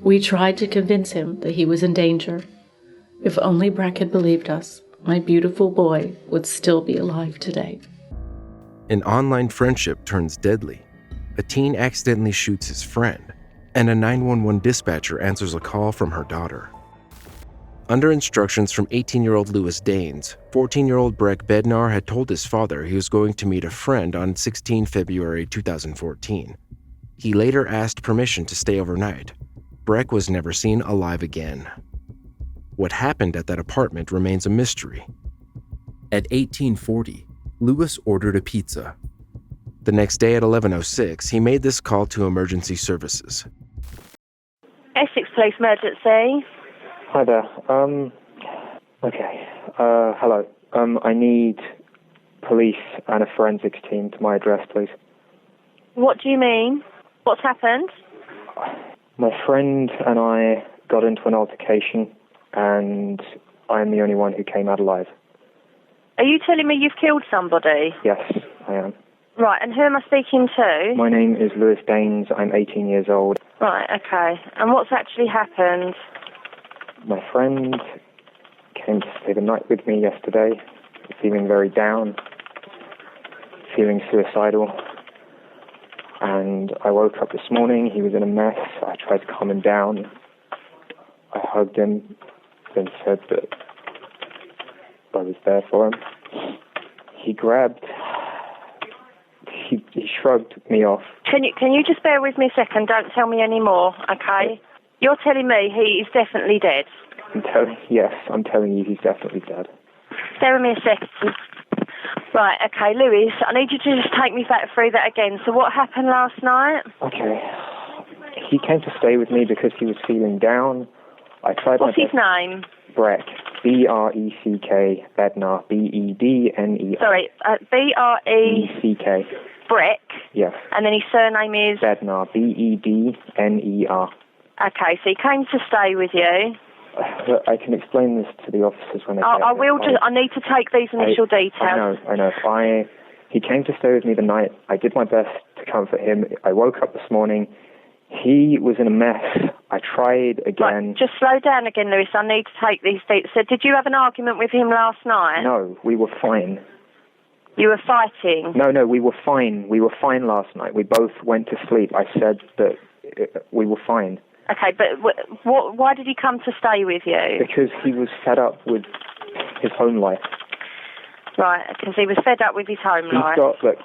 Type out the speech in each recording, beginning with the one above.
We tried to convince him that he was in danger. If only Breck had believed us, my beautiful boy would still be alive today. An online friendship turns deadly. A teen accidentally shoots his friend, and a 911 dispatcher answers a call from her daughter. Under instructions from 18-year-old Lewis Daynes, 14-year-old Breck Bednar had told his father he was going to meet a friend on 16 February 2014. He later asked permission to stay overnight. Breck was never seen alive again. What happened at that apartment remains a mystery. At 1840, Lewis ordered a pizza. The next day at 11:06, he made this call to emergency services. Essex Police Emergency. Hi there. Hello. I need police and a forensics team to my address, please. What do you mean? What's happened? My friend and I got into an altercation, and I'm the only one who came out alive. Are you telling me you've killed somebody? Yes, I am. Right, and who am I speaking to? My name is Lewis Daynes. I'm 18 years old. Right, okay. And what's actually happened? My friend came to stay the night with me yesterday, feeling very down, feeling suicidal. And I woke up this morning, he was in a mess. I tried to calm him down. I hugged him, then said that I was there for him. He shrugged me off. Can you just bear with me a second? Don't tell me any more, okay? You're telling me he is definitely dead? I'm telling you he's definitely dead. Bear with me a second. Right, okay, Lewis, I need you to just take me back through that again. So what happened last night? Okay. He came to stay with me because he was feeling down. What's his name? Breck. B-R-E-C-K, Bednar, B-E-D-N-E-R. Sorry, B-R-E... Breck? Yes. And then his surname is? Bednar, B-E-D-N-E-R. Okay, so he came to stay with you. I can explain this to the officers when they get I will. I need to take these initial details. I know. He came to stay with me the night. I did my best to comfort him. I woke up this morning. He was in a mess. I tried again. Right, just slow down again, Lewis. I need to take these details. So did you have an argument with him last night? No, we were fine. You were fighting? No, we were fine. We were fine last night. We both went to sleep. I said that we were fine. Okay, but why did he come to stay with you? Because he was fed up with his home life. Right, because he was fed up with his home life.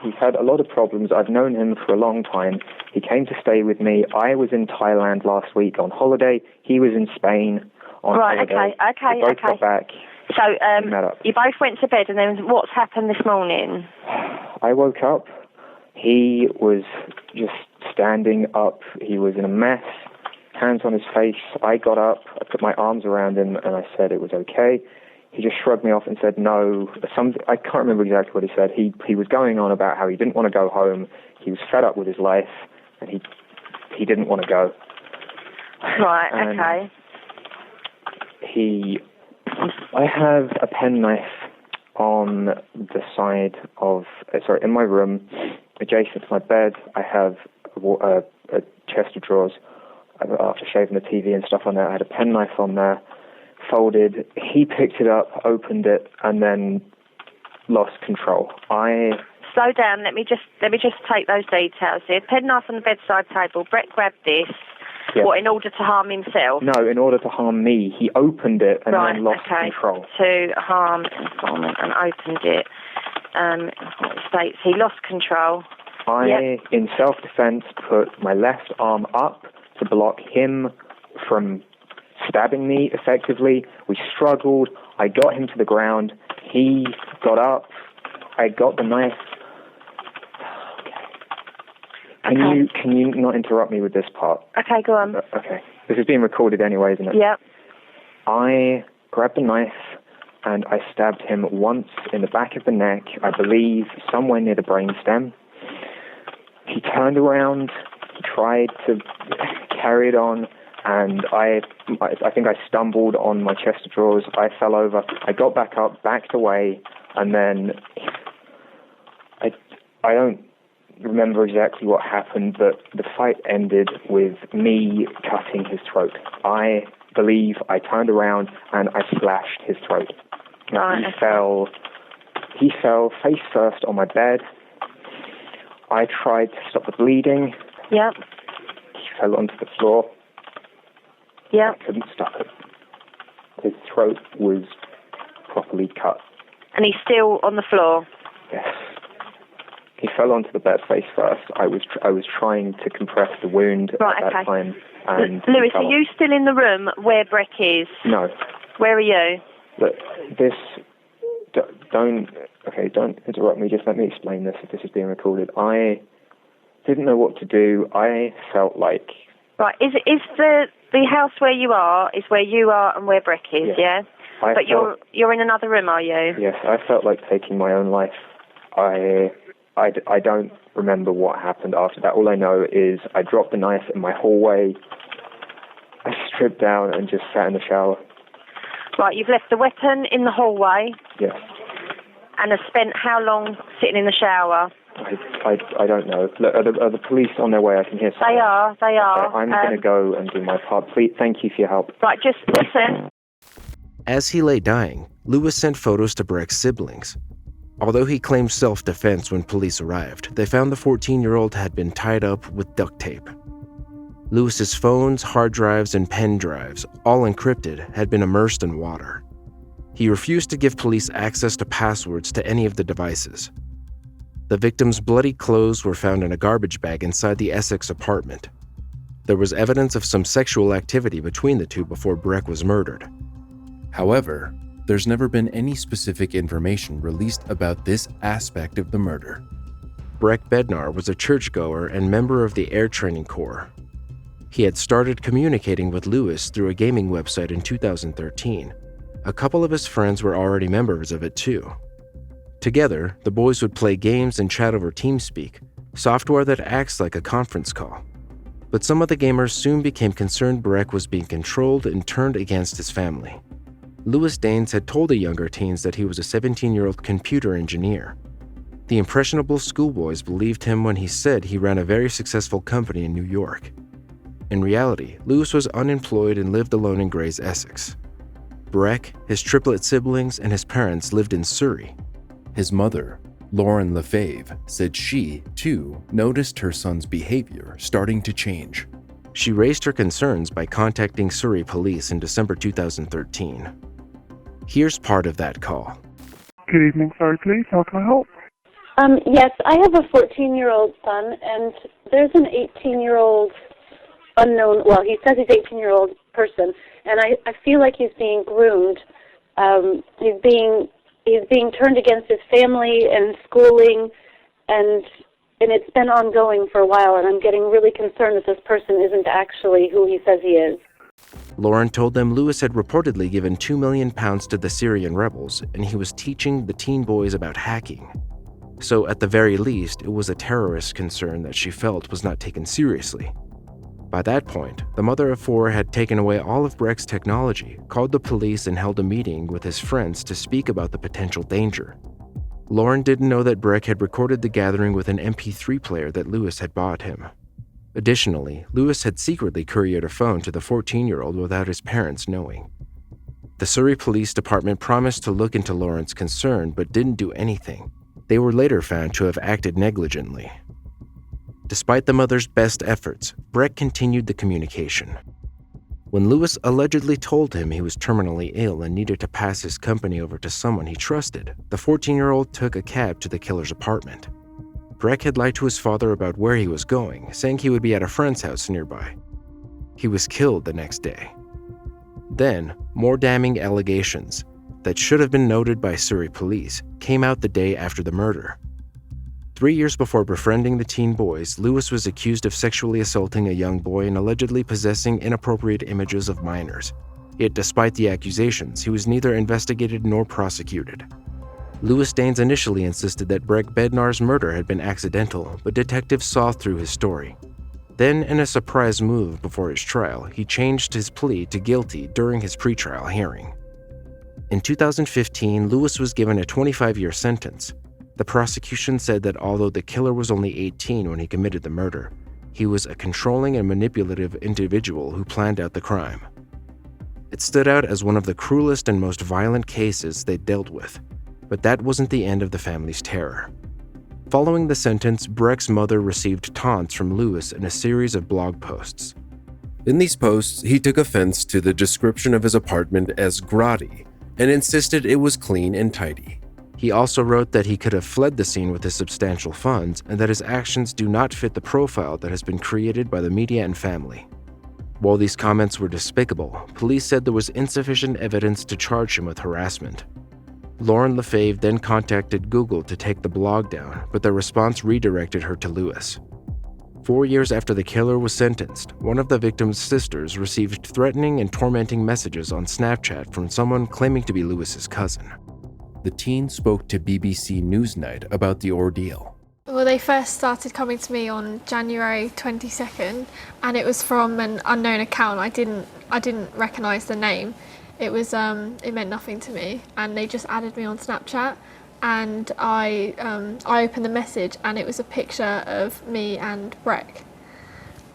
He's had a lot of problems. I've known him for a long time. He came to stay with me. I was in Thailand last week on holiday. He was in Spain on holiday. Okay. We both got back. So met up. You both went to bed, and then what's happened this morning? I woke up. He was just standing up. He was in a mess. Hands on his face. I got up, I put my arms around him, and I said it was okay. He just shrugged me off and said no. I can't remember exactly what he said. He was going on about how he didn't want to go home. He was fed up with his life, and he didn't want to go. Right, and okay. I have a penknife on the side of, in my room, adjacent to my bed. I have a chest of drawers. After shaving the TV and stuff on there, I had a penknife on there, folded. He picked it up, opened it, and then lost control. Slow down. Let me just take those details here. Penknife on the bedside table. Breck grabbed this. Yes. What, in order to harm himself? No, in order to harm me. He opened it and then lost control. To harm informant and opened it. States he lost control. In self-defense, put my left arm up to block him from stabbing me effectively. We struggled. I got him to the ground. He got up. I got the knife. Can you not interrupt me with this part? Okay, go on. Okay. This is being recorded anyway, isn't it? Yep. I grabbed the knife and I stabbed him once in the back of the neck, I believe somewhere near the brainstem. He turned around, tried to carry it on, and I think I stumbled on my chest of drawers. I fell over. I got back up, backed away, and then I don't remember exactly what happened, but the fight ended with me cutting his throat. I believe I turned around and I slashed his throat. Right. He fell face first on my bed. I tried to stop the bleeding. Yep. He fell onto the floor. Yep. I couldn't stop it. His throat was properly cut. And he's still on the floor? Yes. He fell onto the bed face first. I was trying to compress the wound at that time. And Lewis, are you still in the room where Breck is? No. Where are you? Look, don't interrupt me. Just let me explain this if this is being recorded. I didn't know what to do. I felt like... Right, is the house where you are is where you are and where Breck is, yeah? But you're in another room, are you? Yes, I felt like taking my own life. I don't remember what happened after that. All I know is I dropped the knife in my hallway. I stripped down and just sat in the shower. Right, you've left the weapon in the hallway? Yes. And have spent how long sitting in the shower? I don't know. Look, are the police on their way? I can hear something. They are. I'm going to go and do my part. Please, thank you for your help. Right, just listen. As he lay dying, Lewis sent photos to Breck's siblings. Although he claimed self-defense when police arrived, they found the 14-year-old had been tied up with duct tape. Lewis's phones, hard drives, and pen drives, all encrypted, had been immersed in water. He refused to give police access to passwords to any of the devices. The victim's bloody clothes were found in a garbage bag inside the Essex apartment. There was evidence of some sexual activity between the two before Breck was murdered. However, there's never been any specific information released about this aspect of the murder. Breck Bednar was a churchgoer and member of the Air Training Corps. He had started communicating with Lewis through a gaming website in 2013. A couple of his friends were already members of it too. Together, the boys would play games and chat over TeamSpeak, software that acts like a conference call. But some of the gamers soon became concerned Breck was being controlled and turned against his family. Lewis Daynes had told the younger teens that he was a 17-year-old computer engineer. The impressionable schoolboys believed him when he said he ran a very successful company in New York. In reality, Lewis was unemployed and lived alone in Gray's Essex. Breck, his triplet siblings, and his parents lived in Surrey. His mother, Lauren Lefebvre, said she, too, noticed her son's behavior starting to change. She raised her concerns by contacting Surrey police in December 2013. Here's part of that call. Good evening, sorry please, how can I help? Yes, I have a 14-year-old son, and there's an 18-year-old unknown, well, he says he's 18-year-old person, and I feel like he's being groomed. He's being turned against his family and schooling, and it's been ongoing for a while, and I'm getting really concerned that this person isn't actually who he says he is. Lauren told them Lewis had reportedly given £2 million to the Syrian rebels, and he was teaching the teen boys about hacking. So at the very least, it was a terrorist concern that she felt was not taken seriously. By that point, the mother of four had taken away all of Breck's technology, called the police, and held a meeting with his friends to speak about the potential danger. Lauren didn't know that Breck had recorded the gathering with an MP3 player that Lewis had bought him. Additionally, Lewis had secretly couriered a phone to the 14-year-old without his parents knowing. The Surrey Police Department promised to look into Lauren's concern but didn't do anything. They were later found to have acted negligently. Despite the mother's best efforts, Breck continued the communication. When Lewis allegedly told him he was terminally ill and needed to pass his company over to someone he trusted, the 14-year-old took a cab to the killer's apartment. Breck had lied to his father about where he was going, saying he would be at a friend's house nearby. He was killed the next day. Then, more damning allegations that should have been noted by Surrey police came out the day after the murder. 3 years before befriending the teen boys, Lewis was accused of sexually assaulting a young boy and allegedly possessing inappropriate images of minors. Yet despite the accusations, he was neither investigated nor prosecuted. Lewis Daynes initially insisted that Breck Bednar's murder had been accidental, but detectives saw through his story. Then, in a surprise move before his trial, he changed his plea to guilty during his pretrial hearing. In 2015, Lewis was given a 25-year sentence. The prosecution said that although the killer was only 18 when he committed the murder, he was a controlling and manipulative individual who planned out the crime. It stood out as one of the cruelest and most violent cases they dealt with, but that wasn't the end of the family's terror. Following the sentence, Breck's mother received taunts from Lewis in a series of blog posts. In these posts, he took offense to the description of his apartment as grotty and insisted it was clean and tidy. He also wrote that he could have fled the scene with his substantial funds and that his actions do not fit the profile that has been created by the media and family. While these comments were despicable, police said there was insufficient evidence to charge him with harassment. Lauren Lefebvre then contacted Google to take the blog down, but their response redirected her to Lewis. 4 years after the killer was sentenced, one of the victim's sisters received threatening and tormenting messages on Snapchat from someone claiming to be Lewis's cousin. The teen spoke to BBC Newsnight about the ordeal. Well, they first started coming to me on January 22nd, and it was from an unknown account. I didn't recognise the name. It was it meant nothing to me, and they just added me on Snapchat, and I opened the message, and it was a picture of me and Breck,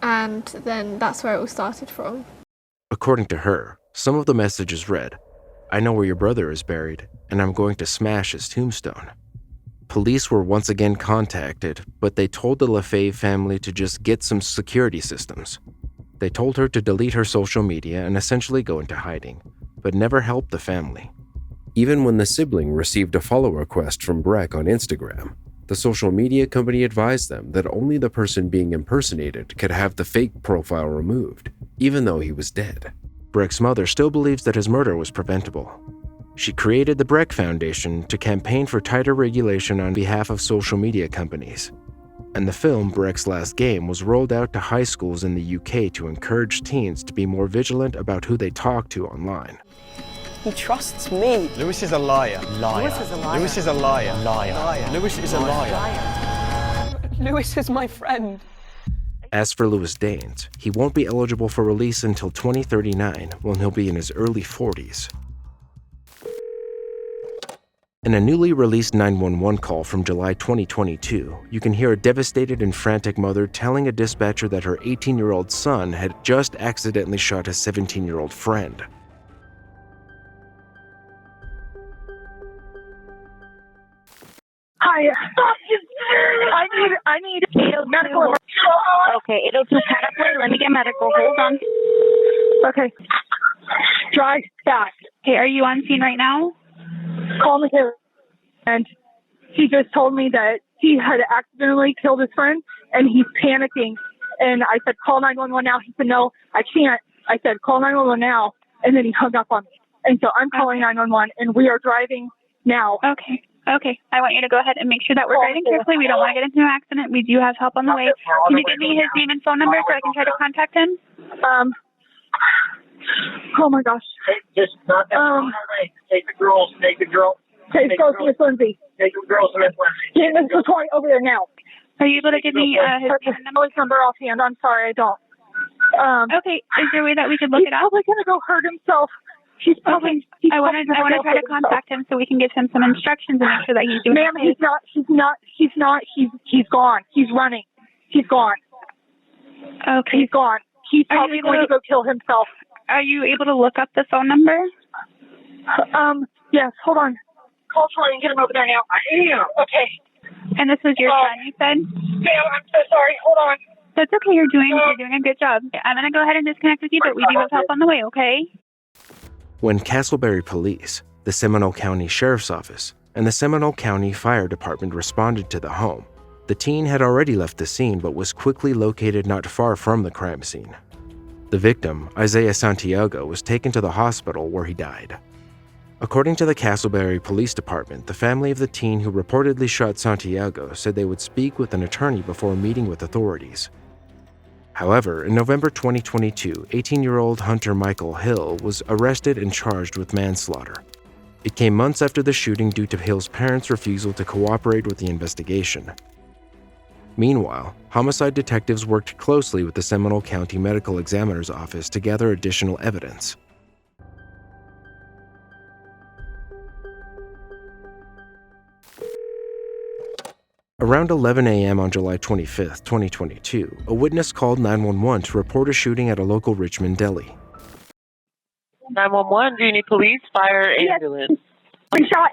and then that's where it all started from. According to her, some of the messages read, "I know where your brother is buried, and I'm going to smash his tombstone." Police were once again contacted, but they told the Lefebvre family to just get some security systems. They told her to delete her social media and essentially go into hiding, but never helped the family. Even when the sibling received a follow request from Breck on Instagram, the social media company advised them that only the person being impersonated could have the fake profile removed, even though he was dead. Breck's mother still believes that his murder was preventable. She created the Breck Foundation to campaign for tighter regulation on behalf of social media companies. And the film Breck's Last Game was rolled out to high schools in the UK to encourage teens to be more vigilant about who they talk to online. He trusts me. Lewis is a liar. Liar. Lewis is a liar. Lewis is a liar. Liar. Liar. Lewis is a liar. Lewis is my friend. As for Lewis Daynes, he won't be eligible for release until 2039, when he'll be in his early 40s. In a newly released 911 call from July 2022, you can hear a devastated and frantic mother telling a dispatcher that her 18-year-old son had just accidentally shot his 17-year-old friend. Hi. I need medical. Okay, it'll do Catapult. Let me get medical. Hold on. Okay. Drive fast. Okay, are you on scene right now? Call me here. And he just told me that he had accidentally killed his friend, and he's panicking. And I said, call 911 now. He said, no, I can't. I said, call 911 now. And then he hung up on me. And so I'm calling 911, and we are driving now. Okay. Okay. I want you to go ahead and make sure that we're driving carefully. We don't want to get into an accident. We do have help on the way. Can you give me his name and phone number so I can try to contact him? Oh my gosh. Just not that take the girls, take the girl. Take the girls to Miss Lindsay. Take the girls to Miss Lindsay. Get Miss Latoya over there now. Are you able to give me his name and number? His number offhand. I'm sorry, I don't. Okay. Is there a way that we could look it up? He's probably gonna go hurt himself. He's probably. Okay. I want to try to contact him so we can give him some instructions and make sure that he's doing. Ma'am, okay. He's not. He's gone. He's running. He's gone. Okay. He's gone. He's probably going to go kill himself. Are you able to look up the phone number? Yes. Hold on. Call Troy and get him over there now. I am. Okay. And this was your son, you said? Ma'am, I'm so sorry. Hold on. That's okay. You're doing a good job. I'm going to go ahead and disconnect with you, but we do have help on the way, okay? When Castleberry Police, the Seminole County Sheriff's Office, and the Seminole County Fire Department responded to the home, the teen had already left the scene but was quickly located not far from the crime scene. The victim, Isaiah Santiago, was taken to the hospital where he died. According to the Castleberry Police Department, the family of the teen who reportedly shot Santiago said they would speak with an attorney before meeting with authorities. However, in November 2022, 18-year-old Hunter Michael Hill was arrested and charged with manslaughter. It came months after the shooting due to Hill's parents' refusal to cooperate with the investigation. Meanwhile, homicide detectives worked closely with the Seminole County Medical Examiner's Office to gather additional evidence. Around 11 a.m. on July 25, 2022, a witness called 911 to report a shooting at a local Richmond deli. 911, do you need police, fire, ambulance? We shot.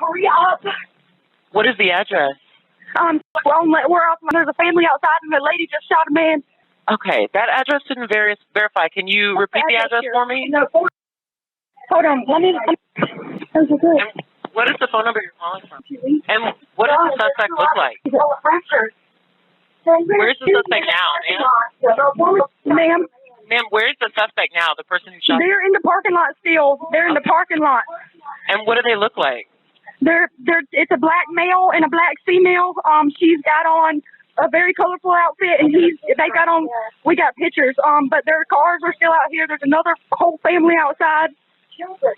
Hurry up. What is the address? We're off. There's a family outside, and the lady just shot a man. Okay, that address didn't verify. Can you repeat the address for me? No. Hold on. Let me. And what is the phone number you're calling from? And what does the suspect look like? Where's the suspect now, ma'am? Ma'am, where's the suspect now, the person who shot? They're in the parking lot still. They're in the parking lot. And what do they look like? It's a black male and a black female. She's got on a very colorful outfit, and we got pictures. But their cars are still out here. There's another whole family outside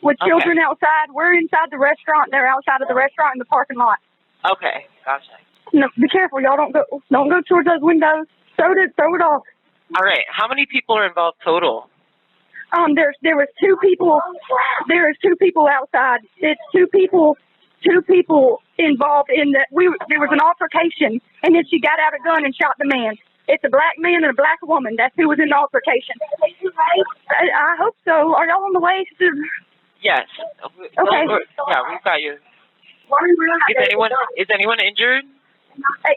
with children outside. We're inside the restaurant. They're outside of the restaurant in the parking lot. Okay, gotcha. No, be careful, y'all. Don't go towards those windows. Throw it off. All right. How many people are involved total? There was two people. There is two people outside. It's two people involved in that. There was an altercation, and then she got out a gun and shot the man. It's a black man and a black woman. That's who was in the altercation. I hope so. Are y'all on the way to? Yes. Okay. Yeah, we've got you. Is anyone injured?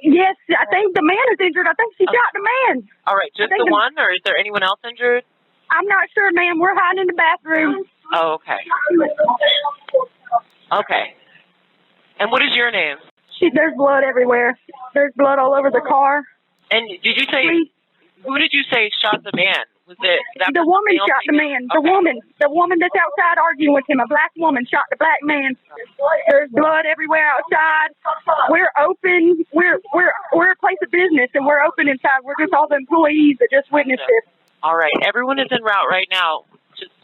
Yes, I think the man is injured. I think she shot the man. All right, just the one, or is there anyone else injured? I'm not sure, ma'am. We're hiding in the bathroom. Oh, okay. Okay. And what is your name? There's blood everywhere. There's blood all over the car. And did you say, who did you say shot the man? Was it the woman shot the man? Okay. The woman that's outside arguing with him. A black woman shot the black man. There's blood everywhere outside. We're open. We're a place of business, and we're open inside. We're just all the employees that just witnessed this. All right. Everyone is en route right now.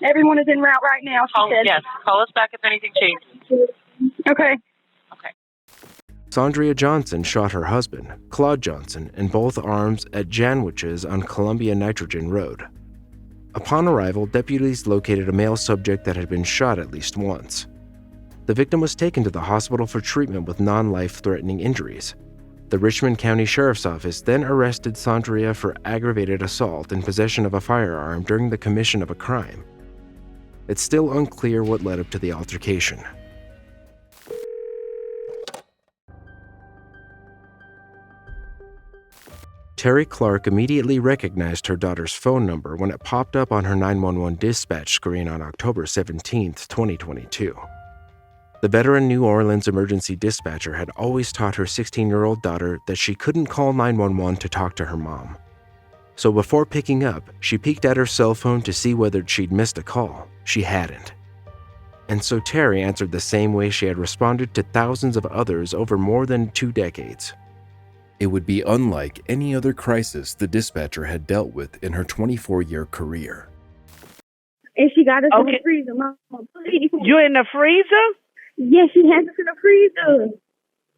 Everyone is en route right now, she said. Yes. Call us back if anything changes. Okay. Sondrea Johnson shot her husband, Claude Johnson, in both arms at Janwiches on Columbia Nitrogen Road. Upon arrival, deputies located a male subject that had been shot at least once. The victim was taken to the hospital for treatment with non-life-threatening injuries. The Richmond County Sheriff's Office then arrested Sondrea for aggravated assault and possession of a firearm during the commission of a crime. It's still unclear what led up to the altercation. Terry Clark immediately recognized her daughter's phone number when it popped up on her 911 dispatch screen on October 17, 2022. The veteran New Orleans emergency dispatcher had always taught her 16-year-old daughter that she couldn't call 911 to talk to her mom. So before picking up, she peeked at her cell phone to see whether she'd missed a call. She hadn't. And so Terry answered the same way she had responded to thousands of others over more than 2 decades. It would be unlike any other crisis the dispatcher had dealt with in her 24-year career. And she got us in the freezer, Mama, please. You in the freezer? Yes, she has us in the freezer.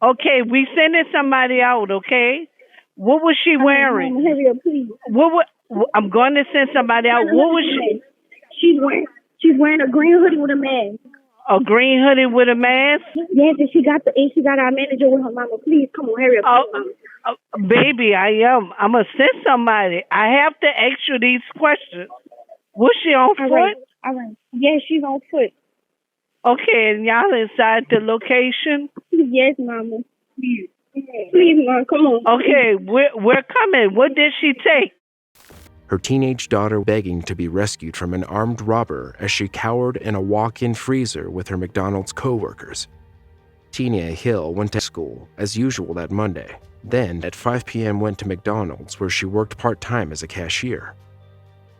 Okay, we sending somebody out, okay? What was she wearing? Mama, hurry up, please. I'm going to send somebody out. What was she? She's wearing a green hoodie with a mask. A green hoodie with a mask? Yes, and she got our manager with her. Mama, please, come on, hurry up, Mama. Baby, I'm going to send somebody. I have to ask you these questions. Was she on foot? All right. Yes, she's on foot. Okay, and y'all inside the location? Yes, Mama. Please, Mom, come on. Okay, we're coming. What did she take? Her teenage daughter begging to be rescued from an armed robber as she cowered in a walk-in freezer with her McDonald's coworkers. Tina Hill went to school, as usual that Monday. Then, at 5 p.m. went to McDonald's where she worked part-time as a cashier.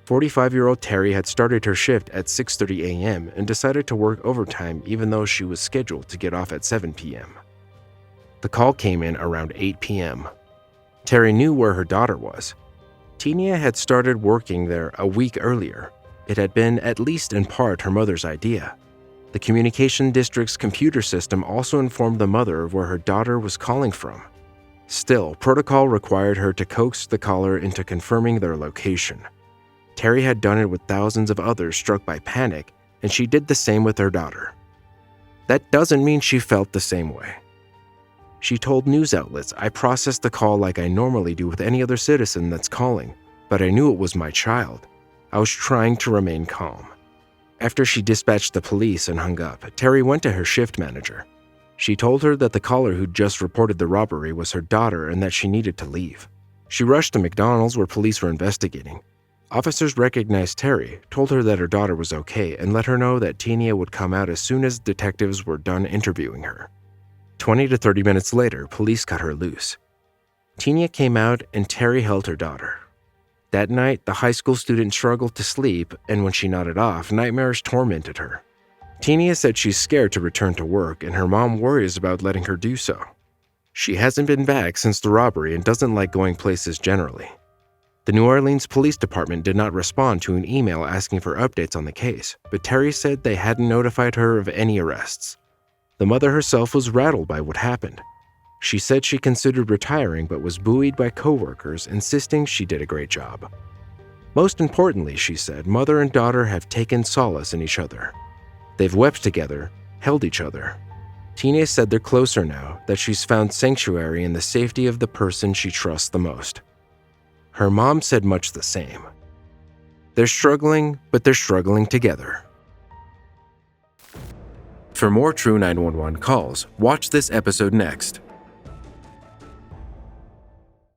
45-year-old Terry had started her shift at 6:30 a.m. and decided to work overtime even though she was scheduled to get off at 7 p.m. The call came in around 8 p.m. Terry knew where her daughter was. Tina had started working there a week earlier. It had been, at least in part, her mother's idea. The communication district's computer system also informed the mother of where her daughter was calling from. Still, protocol required her to coax the caller into confirming their location. Terry had done it with thousands of others struck by panic, and she did the same with her daughter. That doesn't mean she felt the same way. She told news outlets, "I processed the call like I normally do with any other citizen that's calling, but I knew it was my child. I was trying to remain calm." After she dispatched the police and hung up, Terry went to her shift manager. She told her that the caller who'd just reported the robbery was her daughter and that she needed to leave. She rushed to McDonald's where police were investigating. Officers recognized Terry, told her that her daughter was okay, and let her know that Tenia would come out as soon as detectives were done interviewing her. 20 to 30 minutes later, police cut her loose. Tenia came out and Terry held her daughter. That night, the high school student struggled to sleep, and when she nodded off, nightmares tormented her. Tenia said she's scared to return to work, and her mom worries about letting her do so. She hasn't been back since the robbery and doesn't like going places generally. The New Orleans Police Department did not respond to an email asking for updates on the case, but Terry said they hadn't notified her of any arrests. The mother herself was rattled by what happened. She said she considered retiring but was buoyed by coworkers insisting she did a great job. Most importantly, she said, mother and daughter have taken solace in each other. They've wept together, held each other. Tenia said they're closer now, that she's found sanctuary in the safety of the person she trusts the most. Her mom said much the same. They're struggling, but they're struggling together. For more True 911 calls, watch this episode next.